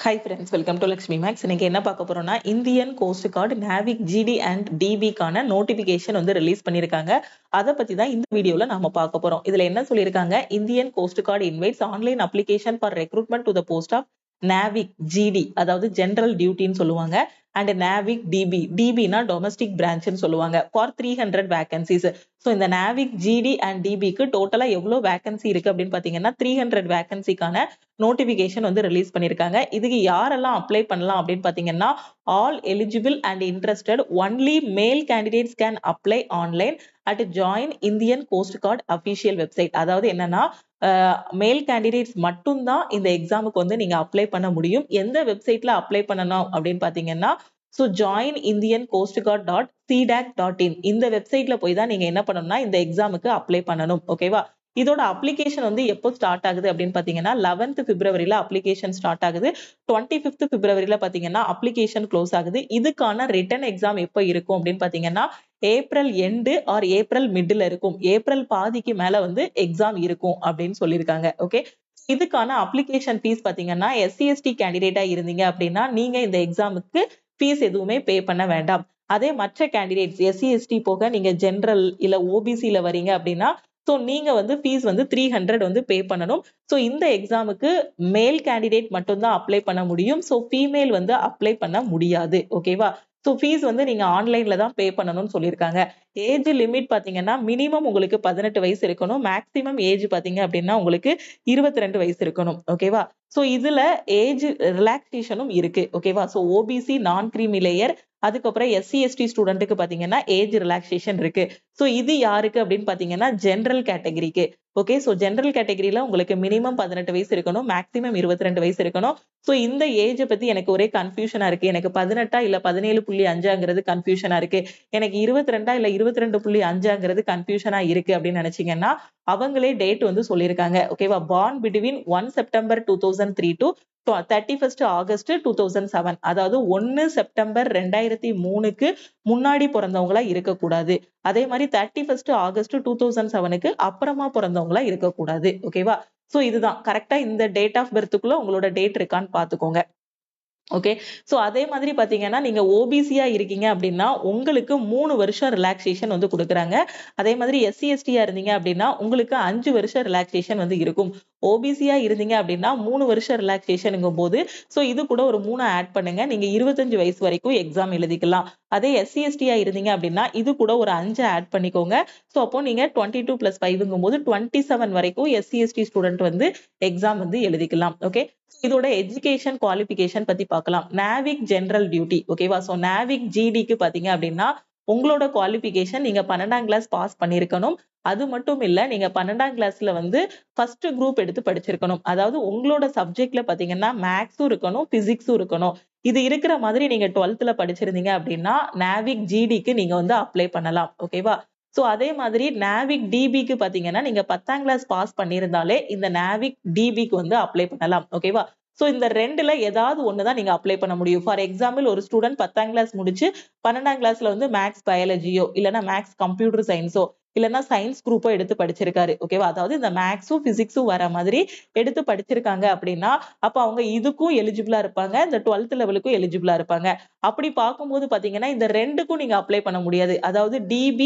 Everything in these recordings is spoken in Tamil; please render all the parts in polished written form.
Hi friends, welcome to Lakshmi Max. இன்னைக்கு என்ன பார்க்க போறோம்னா Indian coast guard NAVIC GD and DB-க்கான நோட்டிபிகேஷன் வந்து ரிலீஸ் பண்ணியிருக்காங்க. அதை பத்தி தான் இந்த வீடியோல நாம பார்க்க போறோம். இதுல என்ன சொல்லியிருக்காங்க, Indian coast guard invites online application for recruitment to the post of NAVIC GD, அதாவது ஜெனரல் டியூட்டின்னு சொல்லுவாங்க, அண்ட் NAVIC DB, DB-னா டொமஸ்டிக் பிரான்ச்னு சொல்லுவாங்க, ஃபார் 300 வேகன்சிஸ். ஸோ இந்த NAVIC GD அண்ட் DB-க்கு டோட்டலா எவ்வளவு வேகன்சி இருக்கு அப்படின்னு பாத்தீங்கன்னா 300 வேகன்சிக்கான நோட்டிபிகேஷன் வந்து ரிலீஸ் பண்ணிருக்காங்க. இதுக்கு யாரெல்லாம் அப்ளை பண்ணலாம் அப்படின்னு பாத்தீங்கன்னா, all eligible and interested only male candidates can apply online at join Indian coast guard official website. அதாவது என்னன்னா, மேல் கேண்டிடேட்ஸ் மட்டும்தான் இந்த எக்ஸாமுக்கு வந்து நீங்க அப்ளை பண்ண முடியும். எந்த வெப்சைட்ல அப்ளை பண்ணணும் அப்படின்னு பாத்தீங்கன்னா, so join Indian cost card .cdac.in இந்த வெப்சைட்ல போய் தான் நீங்க என்ன பண்ணணும்னா இந்த எக்ஸாமுக்கு அப்ளை பண்ணணும். ஓகேவா? இதோட அப்ளிகேஷன் வந்து எப்போ ஸ்டார்ட் ஆகுது அப்படின்னு பாத்தீங்கன்னா 11th பிப்ரவரியில அப்ளிகேஷன் ஸ்டார்ட் ஆகுது. 25th பிப்ரவரியில பாத்தீங்கன்னா அப்ளிகேஷன் க்ளோஸ் ஆகுது. இதுக்கான ரிட்டன் எக்ஸாம் எப்போ இருக்கும் அப்படின்னு பாத்தீங்கன்னா April end or April middle இருக்கும். ஏப்ரல் பாதிக்கு மேல வந்து எக்ஸாம் இருக்கும் அப்படின்னு சொல்லியிருக்காங்க. ஓகே, இதுக்கான அப்ளிகேஷன் ஃபீஸ் பாத்தீங்கன்னா SC/ST கேண்டிடேட்டா இருந்தீங்க அப்படின்னா நீங்க இந்த எக்ஸாமுக்கு ஃபீஸ் எதுவுமே பே பண்ண வேண்டாம். அதே மற்ற கேண்டிடேட்ஸ் SC/ST போக நீங்க ஜெனரல் இல்ல OBC-ல வரீங்க அப்படின்னா ஸோ நீங்க வந்து ஃபீஸ் வந்து 300 வந்து பே பண்ணணும். ஸோ இந்த எக்ஸாமுக்கு மேல் கேண்டிடேட் மட்டும்தான் அப்ளை பண்ண முடியும். ஸோ ஃபீமேல் வந்து அப்ளை பண்ண முடியாது. ஓகேவா? ஸோ ஃபீஸ் வந்து நீங்க ஆன்லைன்ல தான் பே பண்ணணும்னு சொல்லியிருக்காங்க. ஏஜ் லிமிட் பாத்தீங்கன்னா மினிமம் உங்களுக்கு 18 வயசு இருக்கணும். மேக்சிமம் ஏஜ் பாத்தீங்க அப்படின்னா உங்களுக்கு 22 வயசு இருக்கணும். ஓகேவா? ஸோ இதுல ஏஜ் ரிலாக்ஸேஷனும் இருக்கு. ஓகேவா? ஸோ OBC நான் கிரீமி லேயர், அதுக்கப்புறம் SC/ST ஸ்டூடெண்ட்டுக்கு பாத்தீங்கன்னா ஏஜ் ரிலாக்ஸேஷன் இருக்கு. ஸோ இது யாருக்கு அப்படின்னு பாத்தீங்கன்னா ஜெனரல் கேட்டகரிக்கு. ஓகே, ஸோ ஜெனரல் கேட்டகரியில உங்களுக்கு மினிமம் 18 வயசு இருக்கணும், மேக்சிமம் 22 வயசு இருக்கணும். ஸோ இந்த ஏஜ் பத்தி எனக்கு ஒரே கன்ஃபியூஷனா இருக்கு. எனக்கு 18 இல்ல 17.5ங்கிறது கன்ஃபியூஷனா இருக்கு, எனக்கு 22 இல்ல 22.5ங்கிறது கன்ஃபியூஷனா இருக்கு அப்படின்னு நினைச்சீங்கன்னா அவங்களே டேட் வந்து சொல்லியிருக்காங்க. ஓகேவா? born between 1 September 2003 to 31st August 2007, அதாவது 1 செப்டம்பர் 2003க்கு முன்னாடி பிறந்தவங்களா இருக்கக்கூடாது. அதே மாதிரி 31st August 2007க்கு அப்புறமா பிறந்தவங்களா இருக்கக்கூடாது. ஓகேவா? சோ இதுதான் கரெக்டா இந்த டேட் ஆஃப் பர்த்க்குள்ள உங்களோட டேட் இருக்கான்னு பாத்துக்கோங்க. ஓகே, சோ அதே மாதிரி பாத்தீங்கன்னா நீங்க OBC-யா இருக்கீங்க அப்படின்னா உங்களுக்கு 3 வருஷம் ரிலாக்ஸேஷன் வந்து கொடுக்குறாங்க. அதே மாதிரி SC/ST-யா இருந்தீங்க அப்படின்னா உங்களுக்கு 5 வருஷம் ரிலாக்ஸேஷன் வந்து இருக்கும். OBC-யா இருந்தீங்க அப்படின்னா 3 வருஷம் ரிலாக்ஸேஷனுங்கும் போது சோ இது கூட ஒரு 3 ஆட் பண்ணுங்க, நீங்க 25 வயசு வரைக்கும் எக்ஸாம் எழுதிக்கலாம். அதே SC/ST-யா இருந்தீங்க அப்படின்னா இது கூட ஒரு 5 ஆட் பண்ணிக்கோங்க. சோ அப்போ நீங்க 22 + 5ங்கும் போது 27 வரைக்கும் SC/ST ஸ்டூடெண்ட் வந்து எக்ஸாம் வந்து எழுதிக்கலாம். ஓகே, இதோட எஜுகேஷன் குவாலிஃபிகேஷன் பத்தி பார்க்கலாம். NAVIC general duty. ஓகேவா? சோ NAVIC GD-க்கு பாத்தீங்க அப்படின்னா உங்களோட குவாலிஃபிகேஷன் நீங்க 12ஆம் கிளாஸ் பாஸ் பண்ணிருக்கணும். அது மட்டும் இல்ல, நீங்க 12ஆம் கிளாஸ்ல வந்து ஃபர்ஸ்ட் குரூப் எடுத்து படிச்சிருக்கணும். அதாவது உங்களோட சப்ஜெக்ட்ல பாத்தீங்கன்னா மேக்ஸும் இருக்கணும், பிசிக்ஸும் இருக்கணும். இது இருக்கிற மாதிரி நீங்க 12th படிச்சிருந்தீங்க அப்படின்னா NAVIC GD-க்கு நீங்க வந்து அப்ளை பண்ணலாம். ஓகேவா? சோ அதே மாதிரி NAVIC DB-க்கு பாத்தீங்கன்னா நீங்க 10ஆம் கிளாஸ் பாஸ் பண்ணியிருந்தாலே இந்த NAVIC DB-க்கு வந்து அப்ளை பண்ணலாம். ஓகேவா? சோ இந்த ரெண்டுல ஏதாவது ஒண்ணுதான் நீங்க அப்ளை பண்ண முடியும். ஃபார் எக்ஸாம்பிள் ஒரு ஸ்டூடெண்ட் 10ஆம் கிளாஸ் முடிச்சு 12ஆம் கிளாஸ்ல வந்து மேக்ஸ் பயாலஜியோ இல்லனா மேக்ஸ் கம்ப்யூட்டர் சயின்ஸோ இல்லனா சயின்ஸ் குரூப்போ எடுத்து படிச்சிருக்காரு. ஓகேவா? அதாவது இந்த மேக்ஸும் பிசிக்ஸும் வர மாதிரி எடுத்து படிச்சிருக்காங்க அப்படின்னா அப்ப அவங்க இதுக்கும் எலிஜிபிளா இருப்பாங்க, இந்த 12th லெவலுக்கும் எலிஜிபிளா இருப்பாங்க. அப்படி பார்க்கும்போது பாத்தீங்கன்னா இந்த ரெண்டுக்கும் நீங்க அப்ளை பண்ண முடியாது. அதாவது DB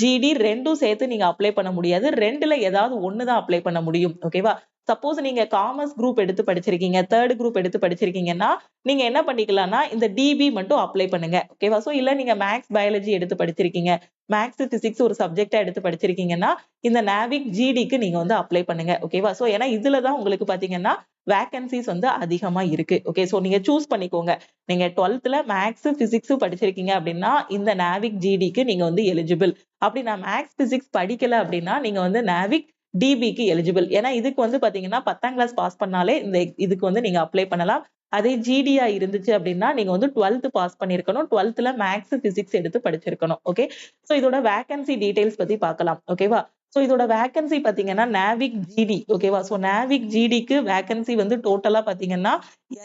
GD ரெண்டும் சேர்த்து நீங்க அப்ளை பண்ண முடியாது. ரெண்டுல ஏதாவது ஒண்ணுதான் அப்ளை பண்ண முடியும். ஓகேவா? சப்போஸ் நீங்க காமர்ஸ் குரூப் எடுத்து படிச்சிருக்கீங்க, 3rd குரூப் எடுத்து படிச்சிருக்கீங்கன்னா நீங்க என்ன பண்ணிக்கலாம்னா இந்த DB மட்டும் அப்ளை பண்ணுங்க. ஓகேவா? சோ இல்ல நீங்க மேக்ஸ் பயாலஜி எடுத்து படிச்சிருக்கீங்க, மேக்ஸ் பிசிக்ஸ் ஒரு சப்ஜெக்டா எடுத்து படிச்சிருக்கீங்கன்னா இந்த NAVIC GD-க்கு நீங்க வந்து அப்ளை பண்ணுங்க. ஓகேவா? சோ ஏன்னா இதுலதான் உங்களுக்கு பாத்தீங்கன்னா வேகன்சிஸ் வந்து அதிகமா இருக்கு. ஓகே, சோ நீங்க சூஸ் பண்ணிக்கோங்க. நீங்க 12th மேக்ஸ் பிசிக்ஸ் படிச்சிருக்கீங்க அப்படின்னா இந்த NAVIC GD-க்கு நீங்க வந்து எலிஜிபிள். அப்படி நான் மேக்ஸ் பிசிக்ஸ் படிக்கல அப்படின்னா நீங்க வந்து NAVIC DB-க்கு எலிஜிபிள். ஏன்னா இதுக்கு வந்து பாத்தீங்கன்னா 10ஆம் கிளாஸ் பாஸ் பண்ணாலே இந்த இதுக்கு வந்து நீங்க அப்ளை பண்ணலாம். அதே GD-யா இருந்துச்சு அப்படின்னா நீங்க வந்து 12th பாஸ் பண்ணிருக்கணும், 12th மேக்ஸ் பிசிக்ஸ் எடுத்து படிச்சிருக்கணும். ஓகே, சோ இதோட வேகன்சி டீடைல்ஸ் பத்தி பார்க்கலாம். ஓகேவா? சோ இதோட வேகன்சி பாத்தீங்கன்னா NAVIC GD. ஓகேவா? சோ NAVIC GD-க்கு வேகன்சி வந்து டோட்டலா பாத்தீங்கன்னா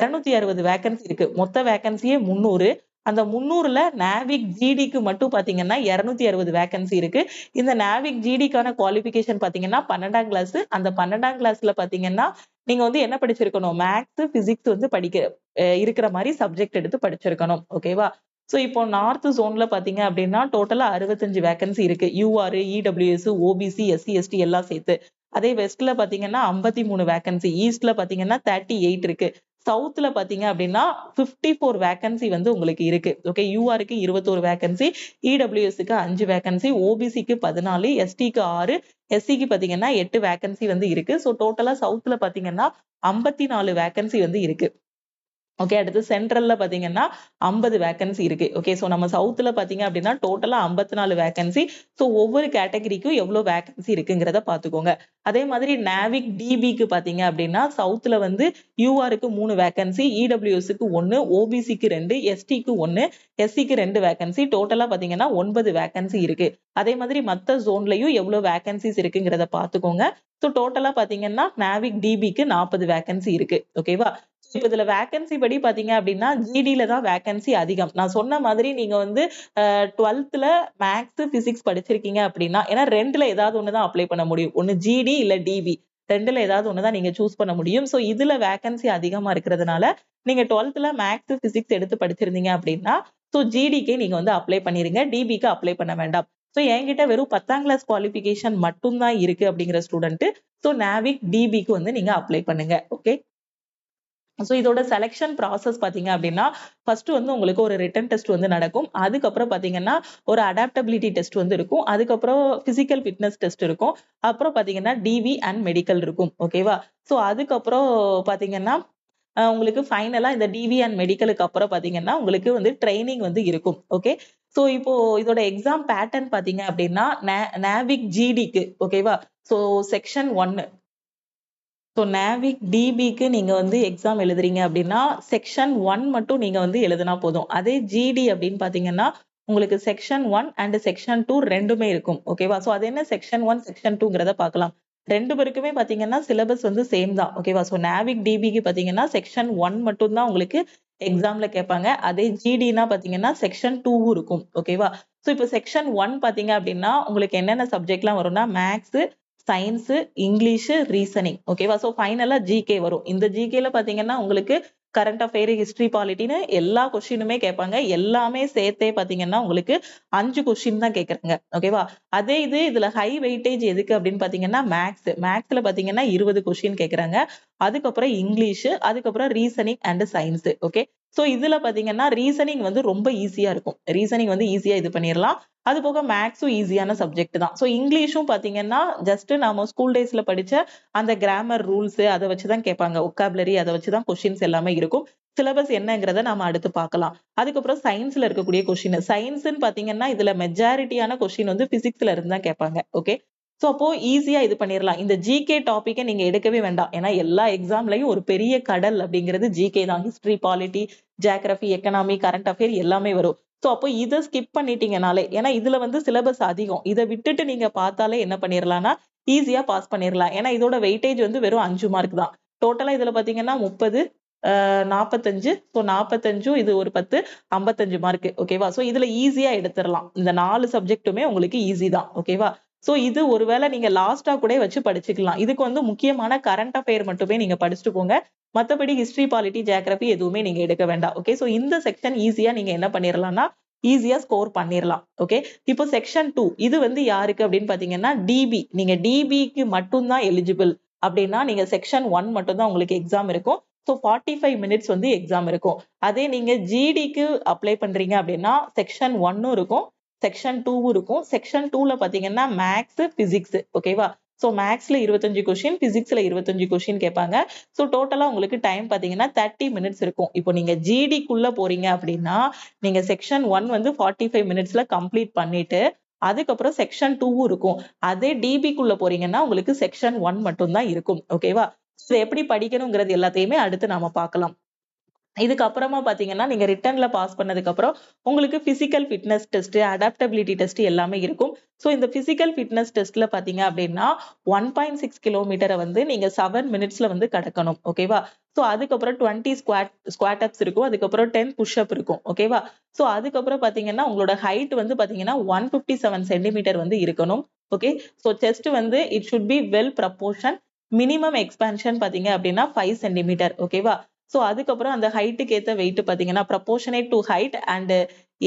260 வேகன்சி இருக்கு. மொத்த வேகன்சியே 300. அந்த 300ல NAVIC GD-க்கு மட்டும் பாத்தீங்கன்னா 260 வேகன்சி இருக்கு. இந்த NAVIC GD-க்கான குவாலிஃபிகேஷன் பாத்தீங்கன்னா 12ஆம் கிளாஸ். அந்த 12ஆம் கிளாஸ்ல பாத்தீங்கன்னா நீங்க வந்து என்ன படிச்சிருக்கணும், மேக்ஸ் பிசிக்ஸ் வந்து இருக்கிற மாதிரி சப்ஜெக்ட் எடுத்து படிச்சிருக்கணும். ஓகேவா? சோ இப்போ நார்த் ஜோன்ல பாத்தீங்க அப்படின்னா டோட்டலா 65 வேகன்சி இருக்கு. UR, EWS, OBC, SC, ST எல்லாம் சேர்த்து. அதே வெஸ்ட்ல பாத்தீங்கன்னா 53 வேகன்சி, ஈஸ்ட்ல பாத்தீங்கன்னா 38 இருக்கு. சவுத்ல பாத்தீங்க அப்படின்னா 54 வேகன்சி வந்து உங்களுக்கு இருக்கு. ஓகே, யூஆருக்கு 21 வேகன்சி, இடபிள்யூஎஸ்க்கு 5 வேகன்சி, ஓபிசிக்கு 14, எஸ்டிக்கு 6, எஸ்சிக்கு பாத்தீங்கன்னா 8 வேகன்சி வந்து இருக்கு. சோ டோட்டலா சவுத்ல பாத்தீங்கன்னா 54 வேகன்சி வந்து இருக்கு. ஓகே, அடுத்து சென்ட்ரல்ல பாத்தீங்கன்னா 50 வேகன்சி இருக்கு. ஓகே, சோ நம்ம சவுத்ல பாத்தீங்க அப்படின்னா டோட்டலா 54 வேகன்சி. சோ ஒவ்வொரு கேட்டகரிக்கும் எவ்வளவு வேகன்சி இருக்குங்கிறத பாத்துக்கோங்க. அதே மாதிரி நாவிக் டிபிக்கு பாத்தீங்க அப்படின்னா சவுத்ல வந்து யூஆருக்கு 3 வேகன்சி, இடபிள்யூஎஸ்க்கு 1, ஓபிசிக்கு 2, எஸ்டிக்கு 1, எஸ்சிக்கு 2 வேகன்சி. டோட்டலா பாத்தீங்கன்னா 9 வேகன்சி இருக்கு. அதே மாதிரி மத்த ஜோன்லயும் எவ்வளவு வேகன்சிஸ் இருக்குங்கிறத பாத்துக்கோங்க. சோ டோட்டலா பாத்தீங்கன்னா நாவிக் டிபிக்கு 40 வேகன்சி இருக்கு. ஓகேவா? இப்ப இதுல வேகன்சி படி பாத்தீங்க அப்படின்னா ஜிடில தான் வேகன்சி அதிகம். நான் சொன்ன மாதிரி நீங்க வந்து 12th மேத்ஸ், பிசிக்ஸ் படிச்சிருக்கீங்க அப்படின்னா, ஏன்னா 2ல ஏதாவது ஒண்ணுதான் அப்ளை பண்ண முடியும். ஒண்ணு ஜிடி இல்ல டிபி. 2ல ஏதாவது ஒண்ணுதான் நீங்க சூஸ் பண்ண முடியும். சோ இதுல வேகன்சி அதிகமா இருக்கிறதுனால நீங்க 12th மேத்ஸ், பிசிக்ஸ் எடுத்து படிச்சிருந்தீங்க அப்படின்னா, சோ ஜிடிக்கு நீங்க வந்து அப்ளை பண்ணிருங்க. டிபிக்கு அப்ளை பண்ண வேண்டாம். சோ என்கிட்ட வெறும் 10ஆம் கிளாஸ் குவாலிஃபிகேஷன் மட்டும் தான் இருக்கு அப்படிங்கிற ஸ்டூடெண்ட் சோ நாவிக் டிபிக்கு வந்து நீங்க அப்ளை பண்ணுங்க. ஓகே, சோ இதோட செலக்ஷன் ப்ராசஸ் பாத்தீங்க அப்படின்னா ஃபர்ஸ்ட் வந்து உங்களுக்கு ஒரு ரிட்டன் டெஸ்ட் வந்து நடக்கும். அதுக்கப்புறம் பாத்தீங்கன்னா ஒரு அடாப்டபிலிட்டி டெஸ்ட் வந்து இருக்கும். அதுக்கப்புறம் பிசிக்கல் ஃபிட்னஸ் டெஸ்ட் இருக்கும். அப்புறம் பாத்தீங்கன்னா டிவி அண்ட் மெடிக்கல் இருக்கும். ஓகேவா? சோ அதுக்கப்புறம் பாத்தீங்கன்னா உங்களுக்கு ஃபைனலா இந்த டிவி அண்ட் மெடிக்கலுக்கு அப்புறம் பாத்தீங்கன்னா உங்களுக்கு வந்து ட்ரைனிங் வந்து இருக்கும். ஓகே, சோ இப்போ இதோட எக்ஸாம் பேட்டர்ன் பாத்தீங்க அப்படின்னா நாவிக் ஜிடிக்கு ஓகேவா? So section 1. ஸோ நாவிக் டிபிக்கு நீங்க வந்து எக்ஸாம் எழுதுறீங்க அப்படின்னா செக்ஷன் 1 மட்டும் நீங்க வந்து எழுதுனா போதும். அதே ஜிடி அப்படின்னு பாத்தீங்கன்னா உங்களுக்கு செக்ஷன் 1 அண்ட் செக்ஷன் 2 ரெண்டுமே இருக்கும். ஓகேவா? ஸோ அது என்ன செக்ஷன் 1 செக்ஷன் 2ங்கிறத பார்க்கலாம். ரெண்டு பேருக்குமே பாத்தீங்கன்னா சிலபஸ் வந்து சேம் தான். ஓகேவா? ஸோ நாவிக் டிபிக்கு பாத்தீங்கன்னா செக்ஷன் 1 மட்டும் தான் உங்களுக்கு எக்ஸாம்ல கேட்பாங்க. அதே ஜிடினா பாத்தீங்கன்னா செக்ஷன் 2 இருக்கும். ஓகேவா? ஸோ இப்போ செக்ஷன் 1 பாத்தீங்க அப்படின்னா உங்களுக்கு என்னென்ன சப்ஜெக்ட்லாம் வரும்னா மேக்ஸ், சயின்ஸ், இங்கிலீஷ், ரீசனிங். ஓகேவா? சோ ஃபைனலா ஜிகே வரும். இந்த ஜிகேல பாத்தீங்கன்னா உங்களுக்கு கரண்ட் அஃபேர், ஹிஸ்டரி, பாலிட்டின்னு எல்லா கொஸ்டினுமே கேட்பாங்க. எல்லாமே சேர்த்தே பாத்தீங்கன்னா உங்களுக்கு 5 கொஸ்டின் தான் கேக்குறாங்க. ஓகேவா? அதே இதுல ஹை வெயிட்டேஜ் எதுக்கு அப்படின்னு பாத்தீங்கன்னா மேக்ஸ். மேக்ஸ்ல பாத்தீங்கன்னா 20 கொஸ்டின் கேக்குறாங்க. அதுக்கப்புறம் இங்கிலீஷ், அதுக்கப்புறம் reasoning and science. Okay, so இதுல பாத்தீங்கன்னா ரீசனிங் வந்து ரொம்ப ஈஸியா இருக்கும். ரீசனிங் வந்து ஈஸியா இது பண்ணிரலாம். அது போக மேக்ஸும் ஈஸியான சப்ஜெக்ட் தான். சோ இங்கிலீஷும் பாத்தீங்கன்னா ஜஸ்ட் நாம ஸ்கூல் டேஸ்ல படிச்ச அந்த கிராமர் ரூல்ஸ் அத வச்சுதான் கேட்பாங்க. ஒக்காபுலரி அத வச்சுதான் கொஸ்டின்ஸ் எல்லாமே இருக்கும். சிலபஸ் என்னங்கிறத நாம அடுத்து பார்க்கலாம். அதுக்கப்புறம் சயின்ஸ்ல இருக்கக்கூடிய கொஸ்டின். சயின்ஸ்ன்னு பாத்தீங்கன்னா இதுல மெஜாரிட்டியான கொஸ்டின் வந்து பிசிக்ஸ்ல இருந்து தான் கேட்பாங்க. ஓகே, சோ அப்போ ஈஸியா இது பண்ணிரலாம். இந்த ஜிகே டாபிக்க நீங்க எடுக்கவே வேண்டாம். ஏன்னா எல்லா எக்ஸாம்லயும் ஒரு பெரிய கடல் அப்படிங்கிறது ஜிகே தான். History, polity, geography, economy, current affair எல்லாமே வரும். சோ அப்போ இத ஸ்கிப் பண்ணிட்டீங்கனாலே, ஏன்னா இதுல வந்து சிலபஸ் அதிகம். இத விட்டுட்டு நீங்க பார்த்தாலே என்ன பண்ணிரலாம்னா ஈஸியா பாஸ் பண்ணிரலாம். ஏன்னா இதோட வெயிட்டேஜ் வந்து வெறும் 5 மார்க் தான். டோட்டலா இதுல பாத்தீங்கன்னா 30, 45. சோ 45 இது ஒரு 10, 55 மார்க். ஓகேவா? சோ இதுல ஈஸியா எடுத்துறலாம். இந்த 4 சப்ஜெக்ட்டுமே உங்களுக்கு ஈஸி தான். ஓகேவா? சோ இது ஒருவேளை நீங்க லாஸ்ட்டா கூட வச்சு படிச்சுக்கலாம். இதுக்கு வந்து முக்கியமான கரண்ட் அஃபேர் மட்டுமே நீங்க படிச்சுட்டு போங்க. மத்தபடி ஹிஸ்டரி, பாலிட்டி, ஜியோகிராபி எதுவுமே நீங்க எடுக்க வேண்டாம். ஓகே, சோ இந்த செக்ஷன் ஈஸியா நீங்க என்ன பண்ணிரலாம்னா ஈஸியா ஸ்கோர் பண்ணிரலாம். ஓகே, இப்போ செக்ஷன் 2 இது வந்து யாருக்கு அப்படின்னு பாத்தீங்கன்னா டிபி. நீங்க டிபிக்கு மட்டும் தான் எலிஜிபிள் அப்படின்னா நீங்க செக்ஷன் 1 மட்டும் தான் உங்களுக்கு எக்ஸாம் இருக்கும். சோ 45 மினிட்ஸ் வந்து எக்ஸாம் இருக்கும். அதே நீங்க ஜிடிக்கு அப்ளை பண்றீங்க அப்படின்னா செக்ஷன் 1 இருக்கும், செக்ஷன் 2 இருக்கும். செக்ஷன் 2ல பாத்தீங்கன்னா மேக்ஸ், பிசிக்ஸ். ஓகேவா? சோ மேக்ஸ்ல 25 கொஸ்டின், பிசிக்ஸ்ல 25 கொஸ்டின் கேட்பாங்க. சோ டோட்டலா உங்களுக்கு டைம் பாத்தீங்கன்னா 30 மினிட்ஸ் இருக்கும். இப்போ நீங்க ஜிடிக்குள்ள போறீங்க அப்படின்னா நீங்க செக்ஷன் 1 வந்து 45 மினிட்ஸ்ல கம்ப்ளீட் பண்ணிட்டு அதுக்கப்புறம் செக்ஷன் 2 இருக்கும். அதே டிபிக்குள்ள போறீங்கன்னா உங்களுக்கு செக்ஷன் 1 மட்டும் தான் இருக்கும். ஓகேவா? இத எப்படி படிக்கணுங்கிறது எல்லாத்தையுமே அடுத்து நாம பார்க்கலாம். இதுக்கு அப்புறமா பாத்தீங்கன்னா நீங்க ரிட்டன்ல பாஸ் பண்ணதுக்கு அப்புறம் உங்களுக்கு physical fitness test, adaptability test எல்லாமே இருக்கும். சோ இந்த பிசிக்கல் ஃபிட்னஸ் டெஸ்ட்ல பாத்தீங்க அப்படின்னா 1.6 கிலோமீட்டரை வந்து நீங்க 7 மினிட்ஸ்ல வந்து கடக்கணும். ஓகேவா? சோ அதுக்கப்புறம் 20 ஸ்குவாட் அப்ஸ் இருக்கும். அதுக்கப்புறம் 10 புஷ் அப் இருக்கும். ஓகேவா? சோ அதுக்கப்புறம் பாத்தீங்கன்னா உங்களோட ஹைட் வந்து பாத்தீங்கன்னா 157 சென்டிமீட்டர் வந்து இருக்கணும். ஓகே, சோ செஸ்ட் வந்து it should be well proportion. Minimum expansion பாத்தீங்க அப்படின்னா 5 சென்டிமீட்டர். ஓகேவா? ஸோ அதுக்கப்புறம் அந்த ஹைட்டுக்கு ஏற்ற வெயிட் பார்த்தீங்கன்னா proportionate to height and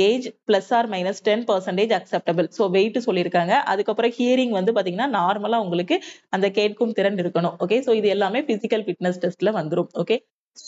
age +or-10% acceptable. So weight சொல்லியிருக்காங்க. அதுக்கப்புறம் ஹியரிங் வந்து பார்த்தீங்கன்னா நார்மலா உங்களுக்கு அந்த கேட்கும் திறன் இருக்கணும். ஓகே, ஸோ இது எல்லாமே பிசிக்கல் ஃபிட்னஸ் டெஸ்ட்ல வந்துரும். ஓகே,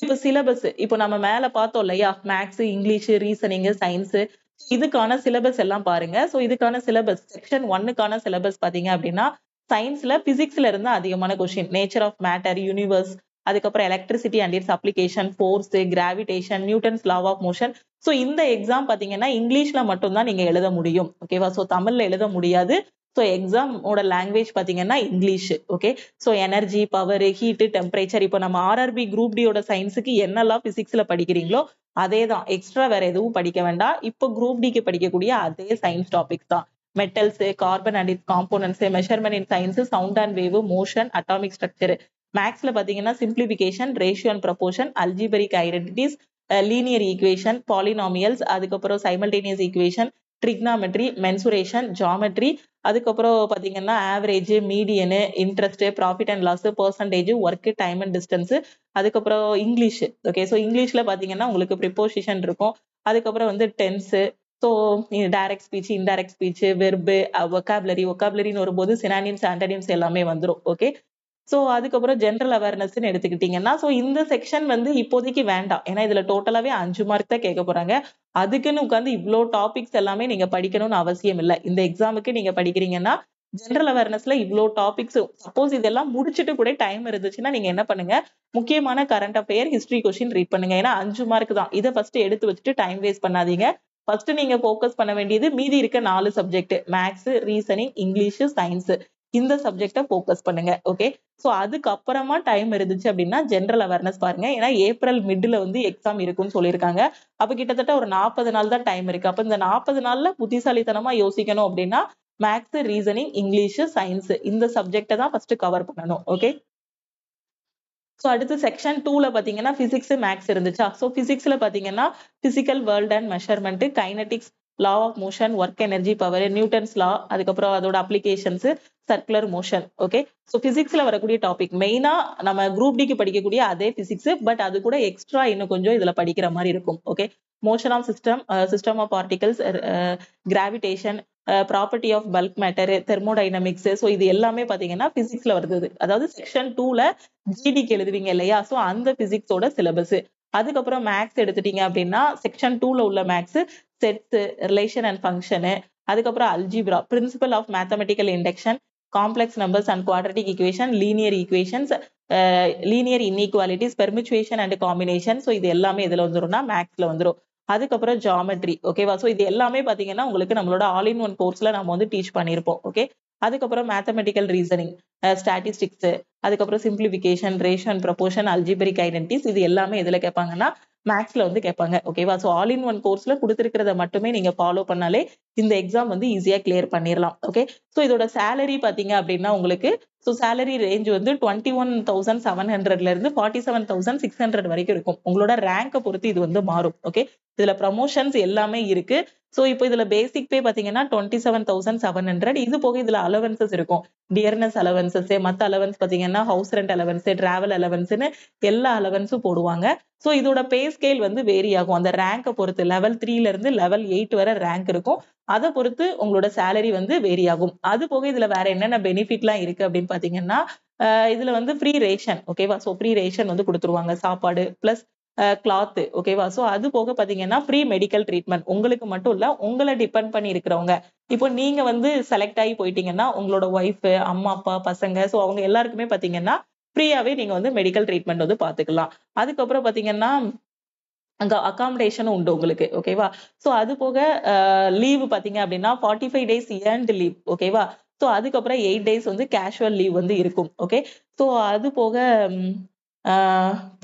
இப்போ சிலபஸ் இப்போ நம்ம மேல பார்த்தோம் இல்லையா, மேக்ஸ், இங்கிலீஷ், ரீசனிங், சயின்ஸ், இதுக்கான சிலபஸ் எல்லாம் பாருங்க. ஸோ இதுக்கான சிலபஸ் செக்ஷன் 1க்கான சிலபஸ் பாத்தீங்க அப்படின்னா சயின்ஸ்ல பிசிக்ஸ்ல இருந்து அதிகமான question, nature of matter, universe, அதுக்கப்புறம் electricity and its application, force, gravitation, Newton's law of motion. So இந்த எக்ஸாம் பாத்தீங்கன்னா இங்கிலீஷ்ல மட்டும்தான் நீங்க எழுத முடியும். ஓகேவா, ஸோ தமிழ்ல எழுத முடியாது. ஸோ எக்ஸாமோட லாங்குவேஜ் பாத்தீங்கன்னா English. Okay, so energy, power, heat, temperature, இப்போ நம்ம ஆர்ஆர்பி குரூப் டியோட சயின்ஸுக்கு என்னெல்லாம் பிசிக்ஸ்ல படிக்கிறீங்களோ அதே தான், எக்ஸ்ட்ரா வேற எதுவும் படிக்க வேண்டாம். இப்போ குரூப் டிக்கு படிக்கக்கூடிய அதே சயின்ஸ் டாபிக்ஸ் தான். Metals, carbon and its components, measurement in science, sound and wave, motion, atomic structure. மேக்ஸ்ல பாத்தீங்கன்னா simplification, ratio and proportion, algebraic identities, linear equation, polynomials, அதுக்கப்புறம் simultaneous equation, trigonometry, mensuration, geometry, அதுக்கப்புறம் பாத்தீங்கன்னா average, median, interest, profit and loss, percentage, work, time and distance, அதுக்கப்புறம் இங்கிலீஷ். ஓகே, ஸோ இங்கிலீஷ்ல பாத்தீங்கன்னா உங்களுக்கு ப்ரிப்போசிஷன் இருக்கும். அதுக்கப்புறம் வந்து tense, so direct speech, indirect speech, verb, ஒக்காபுலரின்னு வரும்போது சினானிம்ஸ், ஆன்டனிம்ஸ் எல்லாமே வந்துரும். ஓகே, ஸோ அதுக்கப்புறம் ஜென்ரல் அவேர்னஸ்ன்னு எடுத்துக்கிட்டீங்கன்னா ஸோ இந்த செக்ஷன் வந்து இப்போதைக்கு வேண்டாம். ஏன்னா இதுல டோட்டலாவே 5 மார்க் தான் கேட்க போறாங்க. அதுக்குன்னு உட்காந்து இவ்வளோ டாபிக்ஸ் எல்லாமே நீங்க படிக்கணும்னு அவசியம் இல்லை. இந்த எக்ஸாமுக்கு நீங்க படிக்கிறீங்கன்னா ஜென்ரல் அவேர்னஸ்ல இவ்வளோ டாபிக்ஸ், சப்போஸ் இதெல்லாம் முடிச்சுட்டு கூட டைம் இருந்துச்சுன்னா நீங்க என்ன பண்ணுங்க, முக்கியமான current affair, history question read பண்ணுங்க. ஏன்னா 5 மார்க் தான். இதை ஃபர்ஸ்ட் எடுத்து வச்சுட்டு டைம் வேஸ்ட் பண்ணாதீங்க. ஃபர்ஸ்ட் நீங்க ஃபோக்கஸ் பண்ண வேண்டியது மீதி இருக்க 4 subject, maths, reasoning, English, science, இந்த சப்ஜெக்ட ஃபோக்கஸ் பண்ணுங்க. ஓகே, சோ அதுக்கப்புறமா டைம் இருந்துச்சு அப்படின்னா ஜென்ரல் அவேர்னஸ் பாருங்க. ஏன்னா ஏப்ரல் மிட்ல வந்து எக்ஸாம் இருக்குன்னு சொல்லியிருக்காங்க. அப்ப கிட்டத்தட்ட ஒரு 40 நாள் தான் டைம் இருக்கு. அப்ப இந்த 40 நாள்ல புத்திசாலித்தனமா யோசிக்கணும் அப்படின்னா மேக்ஸ், ரீசனிங், இங்கிலீஷ், சயின்ஸ், இந்த சப்ஜெக்ட தான் ஃபர்ஸ்ட் கவர் பண்ணணும். ஓகே, ஸோ அடுத்து செக்ஷன் 2ல பாத்தீங்கன்னா பிசிக்ஸ், மேக்ஸ் இருந்துச்சா. ஸோ பிசிக்ஸ்ல பாத்தீங்கன்னா physical world and measurement, kinetics, law of motion, work, energy, power, Newton's law, அதுக்கப்புறம் அதோட applications, circular motion. Okay, so பிசிக்ஸ்ல வரக்கூடிய டாபிக் மெயினா நம்ம குரூப் டிக்கு படிக்கக்கூடிய அதே பிசிக்ஸ், பட் அது கூட எக்ஸ்ட்ரா இன்னும் கொஞ்சம் இதுல படிக்கிற மாதிரி இருக்கும். Okay, motion of system, system of particles, gravitation, property of bulk matter, thermodynamics, so இது எல்லாமே பாத்தீங்கன்னா பிசிக்ஸ்ல வருது. அதாவது செக்ஷன் 2ல ஜிடிக்கு எழுதுவீங்க இல்லையா, சோ அந்த பிசிக்ஸோட சிலபஸ். அதுக்கப்புறம் மேக்ஸ் எடுத்துட்டீங்க அப்படின்னா செக்ஷன் 2ல உள்ள maths, sets, relation and function, அதுக்கப்புறம் algebra, principle of mathematical induction, complex numbers and quadratic equation, linear equations, linear inequalities, permutation and combination, so இது எல்லாமே இதுல வந்துரும்னா மேக்ஸ்ல வந்துரும். அதுக்கப்புறம் ஜாமெட்ரி. ஓகேவா, ஸோ இது எல்லாமே பாத்தீங்கன்னா உங்களுக்கு நம்மளோட ஆல் இன் ஒன் கோர்ஸ்ல நம்ம வந்து டீச் பண்ணியிருப்போம். ஓகே, அதுக்கப்புறம் மேத்தமெட்டிக்கல் ரீசனிங், ஸ்டாட்டிஸ்டிக்ஸ், அதுக்கப்புறம் simplification, ratio and proportion, algebraic identities, இது எல்லாமே எதுல கேட்பாங்கன்னா மேக்ஸ்ல வந்து கேட்பாங்க. ஓகேவா, ஸோ ஆல் இன் ஒன் கோர்ஸ்ல கொடுத்துருக்கிறத மட்டுமே நீங்க ஃபாலோ பண்ணாலே இந்த எக்ஸாம் வந்து ஈஸியா கிளியர் பண்ணிடலாம். ஓகே, ஸோ இதோட சேலரி பாத்தீங்க அப்படின்னா உங்களுக்கு ஸோ சேலரி ரேஞ்ச் வந்து 21,700ல இருந்து 47,600 வரைக்கும் இருக்கும். உங்களோட ரேங்கை பொறுத்து இது வந்து மாறும். ஓகே, இதுல ப்ரமோஷன்ஸ் எல்லாமே இருக்கு. சோ இப்போ இதுல பேசிக் பே பாத்தீங்கன்னா 27,700. இது போக இதுல அலவன்சஸ் இருக்கும், டியர்னஸ் அலவன்சஸ், மத்த அலவன்ஸ் பாத்தீங்கன்னா ஹவுஸ் ரெண்ட் அலவன்ஸ், டிராவல் அலவன்ஸ்னு எல்லா அலவன்ஸும் போடுவாங்க. சோ இதோட பே ஸ்கேல் வந்து வேரி ஆகும் அந்த ரேங்கை பொறுத்து. லெவல் 3ல இருந்து லெவல் 8 வரை ரேங்க் இருக்கும். அதை பொறுத்து உங்களோட சேலரி வந்து வேரி ஆகும். அது போக இதுல வேற என்னென்ன பெனிஃபிட்லாம் இருக்கு அப்படின்னு பாத்தீங்கன்னா இதுல வந்து ஃப்ரீ ரேஷன். ஓகேவா, சோ ஃப்ரீ ரேஷன் வந்து கொடுத்துருவாங்க, சாப்பாடு பிளஸ் கிளாத். ஓகேவா, சோ அது போக பாத்தீங்கன்னா ஃப்ரீ மெடிக்கல் ட்ரீட்மெண்ட். உங்களுக்கு மட்டும் இல்ல, உங்களை டிபெண்ட் பண்ணி இருக்கிறவங்க, இப்போ நீங்க வந்து செலக்ட் ஆகி போயிட்டீங்கன்னா உங்களோட ஒய்ஃப், அம்மா, அப்பா, பசங்க, சோ அவங்க எல்லாருக்குமே பாத்தீங்கன்னா ஃப்ரீயாவே நீங்க வந்து மெடிக்கல் ட்ரீட்மெண்ட் வந்து பாத்துக்கலாம். அதுக்கப்புறம் பாத்தீங்கன்னா அங்க அகாமடேஷனும் உண்டு உங்களுக்கு. ஓகேவா, சோ அது போக லீவ் பாத்தீங்க அப்படின்னா 45 டேஸ் ஏர்ன்டு லீவ். ஓகேவா, சோ அதுக்கப்புறம் 8 டேஸ் வந்து கேஷுவல் லீவ் வந்து இருக்கும். ஓகே, சோ அது போக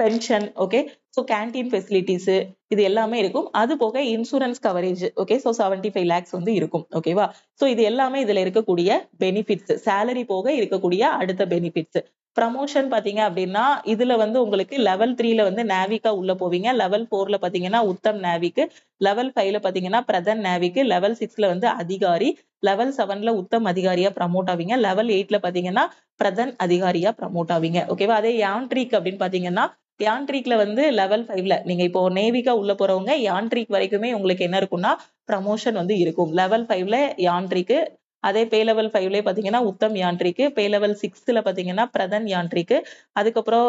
pension. Okay, so canteen facilities, இது எல்லாமே இருக்கும். அது போக insurance coverage. Okay, so 75 lakhs வந்து இருக்கும். ஓகேவா, சோ இது எல்லாமே இதுல இருக்கக்கூடிய பெனிஃபிட்ஸ், சேலரி போக இருக்கக்கூடிய அடுத்த பெனிஃபிட்ஸ். ப்ரமோஷன் பாத்தீங்க அப்படின்னா இதுல வந்து உங்களுக்கு லெவல் 3ல வந்து நேவிக்கா உள்ள போவீங்க, லெவல் 4ல பாத்தீங்கன்னா உத்தம் நேவிக்கு, லெவல் 5ல பாத்தீங்கன்னா பிரதன் நேவிக்கு, லெவல் 6ல வந்து அதிகாரி, லெவல் 7ல உத்தம் அதிகாரியா ப்ரமோட் ஆவீங்க, லெவல் 8ல பாத்தீங்கன்னா பிரதன் அதிகாரியா ப்ரமோட் ஆவீங்க. ஓகேவா, அதே யான்ட்ரிக் அப்படின்னு பாத்தீங்கன்னா யான்ட்ரிக்ல வந்து லெவல் 5ல நீங்க இப்போ நேவிக்கா உள்ள போறவங்க யான்ட்ரிக் வரைக்குமே உங்களுக்கு என்ன இருக்கும்னா ப்ரமோஷன் வந்து இருக்கும். லெவல் 5ல யான்ட்ரிக்கு, அதே பே லெவல் 5லயே பாத்தீங்கன்னா உத்தம் யான்ட்ரிக்கு, பே லெவல் 6ல பாத்தீங்கன்னா பிரதன் யான்ட்ரிக்கு, அதுக்கப்புறம்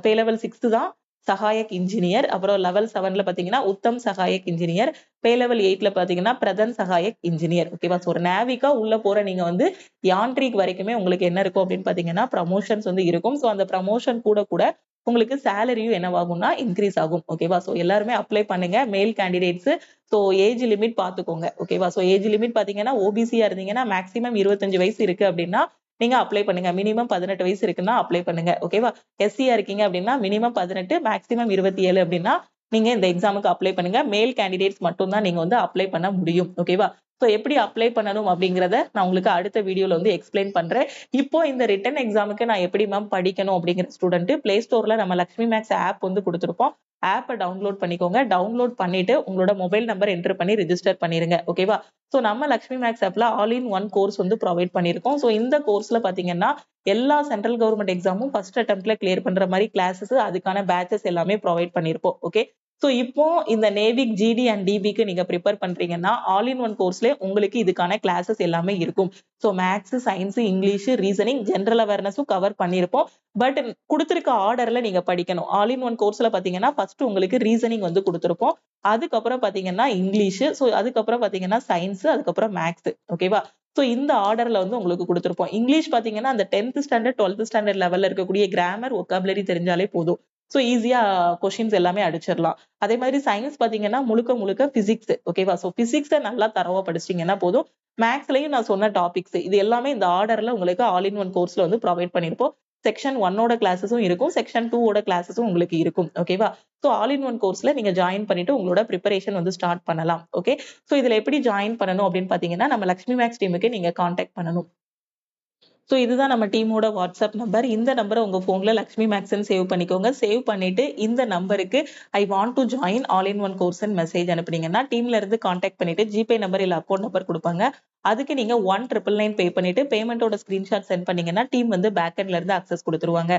பே லெவல் 6 தான் சகாயக் இன்ஜினியர், அப்புறம் லெவல் 7ல பாத்தீங்கன்னா உத்தம் சகாயக் இன்ஜினியர், பே லெவல் 8ல பாத்தீங்கன்னா பிரதன் சகாயக் இன்ஜினியர். ஓகேவா? சோ ஒரு நேவிக்கா உள்ள போற நீங்க வந்து யான்ட்ரிக் வரைக்குமே உங்களுக்கு என்ன இருக்கும் அப்படின்னு பாத்தீங்கன்னா ப்ரமோஷன்ஸ் வந்து இருக்கும். சோ அந்த ப்ரமோஷன் கூட கூட உங்களுக்கு சேலரியும் என்னவாகும்னா இன்க்ரீஸ் ஆகும். ஓகேவா? சோ எல்லாருமே அப்ளை பண்ணுங்க. மேல் கேண்டிடேட்ஸ். சோ ஏஜ் லிமிட் பாத்துக்கோங்க. ஓகேவா? சோ ஏஜ் லிமிட் பாத்தீங்கன்னா ஓபிசியா இருந்தீங்கன்னா மேக்ஸிமம் 25 வயசு இருக்கு அப்படின்னா நீங்க அப்ளை பண்ணுங்க. மினிமம் 18 வயசு இருக்குன்னா அப்ளை பண்ணுங்க. ஓகேவா? எஸ்சியா இருக்கீங்க அப்படின்னா மினிமம் 18 மேக்ஸிமம் 27 அப்படின்னா நீங்க இந்த எக்ஸாமுக்கு அப்ளை பண்ணுங்க. மேல் கேண்டிடேட்ஸ் மட்டும் தான் நீங்க வந்து அப்ளை பண்ண முடியும். ஓகேவா? சோ எப்படி அப்ளை பண்ணணும் அப்படிங்கறத நான் உங்களுக்கு அடுத்த வீடியோல வந்து எக்ஸ்பிளைன் பண்றேன். இப்போ இந்த ரிட்டன் எக்ஸாமுக்கு நான் எப்படி மேம் படிக்கணும் அப்படிங்கிற ஸ்டூடெண்ட் பிளே ஸ்டோர்ல நம்ம லக்ஷ்மி மேக்ஸ் ஆப் வந்து கொடுத்திருப்போம். ஆப்பை டவுன்லோட் பண்ணிக்கோங்க. டவுன்லோட் பண்ணிட்டு உங்களோட மொபைல் நம்பர் என்டர் பண்ணி ரிஜிஸ்டர் பண்ணிருங்க. ஓகேவா? சோ நம்ம லக்ஷ்மி மேக்ஸ் ஆப்ல ஆல் இன் ஒன் கோர்ஸ் வந்து ப்ரொவைட் பண்ணிருக்கோம். சோ இந்த கோர்ஸ்ல பாத்தீங்கன்னா எல்லா சென்ட்ரல் கவர்மெண்ட் எக்ஸாமும் ஃபர்ஸ்ட் அட்டெம்ப்ட்ல கிளியர் பண்ற மாதிரி கிளாஸஸ், அதுக்கான பேட்சஸ் எல்லாமே ப்ரொவைட் பண்ணிருப்போம். ஓகே. சோ இப்போ இந்த நேவிக் ஜிடி அண்ட் டிபிக்கு நீங்க ப்ரிப்பேர் பண்றீங்கன்னா ஆல் இன் ஒன் கோர்ஸ்ல உங்களுக்கு இதுக்கான கிளாஸஸ் எல்லாமே இருக்கும். So maths, science, English, reasoning, general அவேர்னஸும் கவர் பண்ணிருப்போம். பட் கொடுத்திருக்க ஆர்டர்ல நீங்க படிக்கணும். ஆல் இன் ஒன் கோர்ஸ்ல பாத்தீங்கன்னா ஃபர்ஸ்ட் உங்களுக்கு ரீசனிங் வந்து கொடுத்திருப்போம். அதுக்கப்புறம் பாத்தீங்கன்னா இங்கிலீஷ், சோ அதுக்கப்புறம் பாத்தீங்கன்னா சயின்ஸ், அதுக்கப்புறம் மேத்ஸ். ஓகேவா? சோ இந்த ஆர்டர்ல வந்து உங்களுக்கு கொடுத்திருப்போம். இங்கிலீஷ் பாத்தீங்கன்னா அந்த 10th ஸ்டாண்டர்ட் 12th ஸ்டாண்டர்ட் லெவல்ல இருக்கக்கூடிய கிராமர், வொக்காபுலரி தெரிஞ்சாலே போதும். சோ ஈஸியா கொஸ்டின்ஸ் எல்லாமே அடிச்சிடலாம். அதே மாதிரி சயின்ஸ் பாத்தீங்கன்னா முழுக்க முழுக்க பிசிக்ஸ். ஓகேவா? சோ பிசிக்ஸ நல்லா தரவா படிச்சிட்டீங்கன்னா போதும். மேத்ஸ்லயும் நான் சொன்ன டாபிக்ஸ் இது எல்லாமே இந்த ஆர்டர்ல உங்களுக்கு ஆல் இன் ஒன் கோர்ஸ்ல வந்து ப்ரொவைட் பண்ணிருப்போம். செக்ஷன் 1ஓட கிளாஸஸும் இருக்கும். செக்ஷன் 2ஓட கிளாஸஸும் உங்களுக்கு இருக்கும். ஓகேவா? சோ ஆல் இன் ஒன் கோர்ஸ்ல நீங்க ஜாயின் பண்ணிட்டு உங்களோட ப்ரிப்பரேஷன் வந்து ஸ்டார்ட் பண்ணலாம். ஓகே. சோ இதுல எப்படி ஜாயின் பண்ணணும் அப்படின்னு பாத்தீங்கன்னா நம்ம லக்ஷ்மி மேக்ஸ் டீமுக்கு நீங்க கான்டாக்ட் பண்ணணும். சோ இதுதான் நம்ம டீமோட வாட்ஸ்அப் நம்பர். இந்த நம்பரை உங்க போன்ல லக்ஷ்மி மேக்ஸ்ன்னு சேவ் பண்ணிக்கோங்க. சேவ் பண்ணிட்டு இந்த நம்பருக்கு I want to join all in one கோர்ஸ்ன்னு மெசேஜ் அனுப்புனீங்கன்னா டீம்ல இருந்து கான்டாக்ட் பண்ணிட்டு ஜிபே நம்பர் இல்ல அக்கௌண்ட் நம்பர் கொடுப்பாங்க. அதுக்கு நீங்க 1999 பே பண்ணிட்டு பேமெண்டோட ஸ்கிரீன்ஷாட் சென்ட் பண்ணீங்கன்னா டீம் வந்து பேக் எண்ட்ல இருந்து அக்சஸ் கொடுத்துருவாங்க.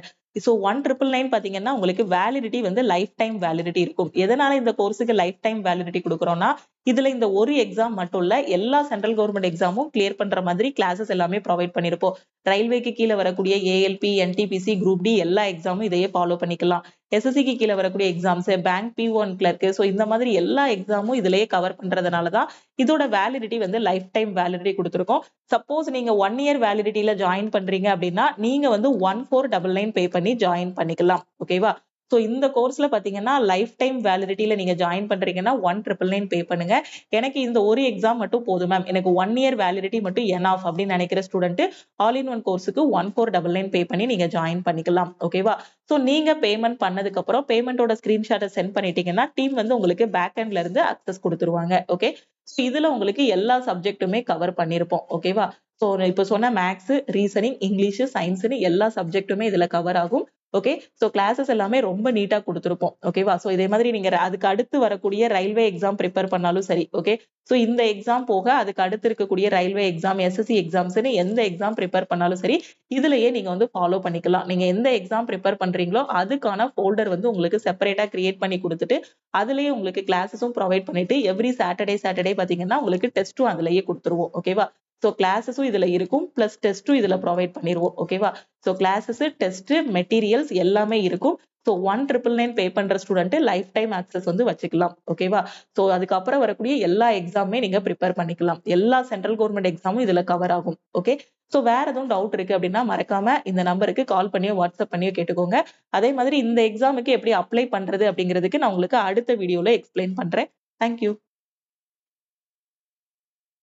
சோ 1999 பாத்தீங்கன்னா உங்களுக்கு வேலிடிட்டி வந்து லைஃப் டைம் வேலிடிட்டி இருக்கும். எதனால இந்த கோர்ஸுக்கு லைஃப் டைம் வேலிடிட்டி கொடுக்குறோம்னா இதுல இந்த ஒரு எக்ஸாம் மட்டும் இல்ல எல்லா சென்ட்ரல் கவர்மெண்ட் எக்ஸாமும் கிளியர் பண்ற மாதிரி கிளாஸஸ் எல்லாமே ப்ரொவைட் பண்ணிருப்போம். ரயில்வேக்கு கீழே வரக்கூடிய ஏஎல்பி, என்டிபிசி, குரூப் டி எல்லா எக்ஸாமும் இதையே ஃபாலோ பண்ணிக்கலாம். எஸ்எஸ்சிக்கு கீழே வரக்கூடிய exams, bank P1 clerk, so இந்த மாதிரி எல்லா எக்ஸாமும் இதுலயே கவர் பண்றதுனாலதான் இதோட வேலிடிட்டி வந்து லைஃப் டைம் வேலிடிட்டி கொடுத்துருக்கோம். சப்போஸ் நீங்க 1 இயர் வேலிடிட்டில ஜாயின் பண்றீங்க அப்படின்னா நீங்க வந்து 1499 பே பண்ணி ஜாயின் பண்ணிக்கலாம். ஓகேவா? சோ இந்த கோர்ஸ்ல பாத்தீங்கன்னா லைஃப் டைம் வேலிடிட்டில நீங்க ஜாயின் பண்றீங்கன்னா 1999 பே பண்ணுங்க. எனக்கு இந்த ஒரு எக்ஸாம் மட்டும் போதும் மேம், எனக்கு 1 இயர் வேலிடிட்டி மட்டும் எனாஃப் அப்படின்னு நினைக்கிற ஸ்டூடெண்ட் ஆல் இன் ஒன் கோர்ஸுக்கு 1499 பே பண்ணி நீங்க ஜாயின் பண்ணிக்கலாம். ஓகேவா? சோ நீங்க பேமெண்ட் பண்ணதுக்கு அப்புறம் பேமெண்டோட ஸ்கிரீன்ஷாட்டை சென்ட் பண்ணிட்டீங்கன்னா டீம் வந்து உங்களுக்கு பேக் எண்ட்ல இருந்து அக்சஸ் கொடுத்துருவாங்க. ஓகே. சோ இதுல உங்களுக்கு எல்லா சப்ஜெக்ட்டுமே கவர் பண்ணிருப்போம். ஓகேவா? சோ இப்ப சொன்ன மேத்ஸ், ரீசனிங், இங்கிலீஷ், சயின்ஸ்னு எல்லா சப்ஜெக்ட்டுமே இதுல கவர் ஆகும். ஓகே. சோ கிளாஸஸ் எல்லாமே ரொம்ப நீட்டா கொடுத்திருப்போம். ஓகேவா? சோ இதே மாதிரி நீங்க அதுக்கு அடுத்து வரக்கூடிய ரயில்வே எக்ஸாம் ப்ரிப்பேர் பண்ணாலும் சரி. ஓகே. சோ இந்த எக்ஸாம் போக அதுக்கு அடுத்து இருக்கக்கூடிய ரயில்வே எக்ஸாம், எஸ்எஸ்சி எக்ஸாம்ஸ்னு எந்த எக்ஸாம் ப்ரிப்பேர் பண்ணாலும் சரி இதுலயே நீங்க வந்து ஃபாலோ பண்ணிக்கலாம். நீங்க எந்த எக்ஸாம் ப்ரிப்பேர் பண்றீங்களோ அதுக்கான ஃபோல்டர் வந்து உங்களுக்கு செப்பரேட்டா கிரியேட் பண்ணி கொடுத்துட்டு அதுலயே உங்களுக்கு கிளாஸஸும் ப்ரொவைட் பண்ணிட்டு எவ்ரி சாட்டர்டே பாத்தீங்கன்னா உங்களுக்கு டெஸ்ட்டும் அதுலயே கொடுத்துருவோம். ஓகேவா? சோ கிளாஸஸும் இதுல இருக்கும் பிளஸ் டெஸ்ட்டும் இதுல ப்ரொவைட் பண்ணிருவோம். ஓகேவா? சோ கிளாஸஸ், டெஸ்ட், மெட்டீரியல்ஸ் எல்லாமே இருக்கும். சோ 1999 பே பண்ற ஸ்டூடெண்ட் லைஃப் டைம் ஆக்சஸ் வந்து வச்சுக்கலாம். ஓகேவா? சோ அதுக்கப்புறம் வரக்கூடிய எல்லா எக்ஸாமுமே நீங்க ப்ரிப்பேர் பண்ணிக்கலாம். எல்லா சென்ட்ரல் கவர்மெண்ட் எக்ஸாமும் இதுல கவர் ஆகும். ஓகே. சோ வேற எதுவும் டவுட் இருக்கு அப்படின்னா மறக்காம இந்த நம்பருக்கு கால் பண்ணியோ வாட்ஸ்அப் பண்ணியோ கேட்டுக்கோங்க. அதே மாதிரி இந்த எக்ஸாமுக்கு எப்படி அப்ளை பண்றது அப்படிங்கிறதுக்கு நான் உங்களுக்கு அடுத்த வீடியோல எக்ஸ்பிளைன் பண்றேன். தேங்க்யூ.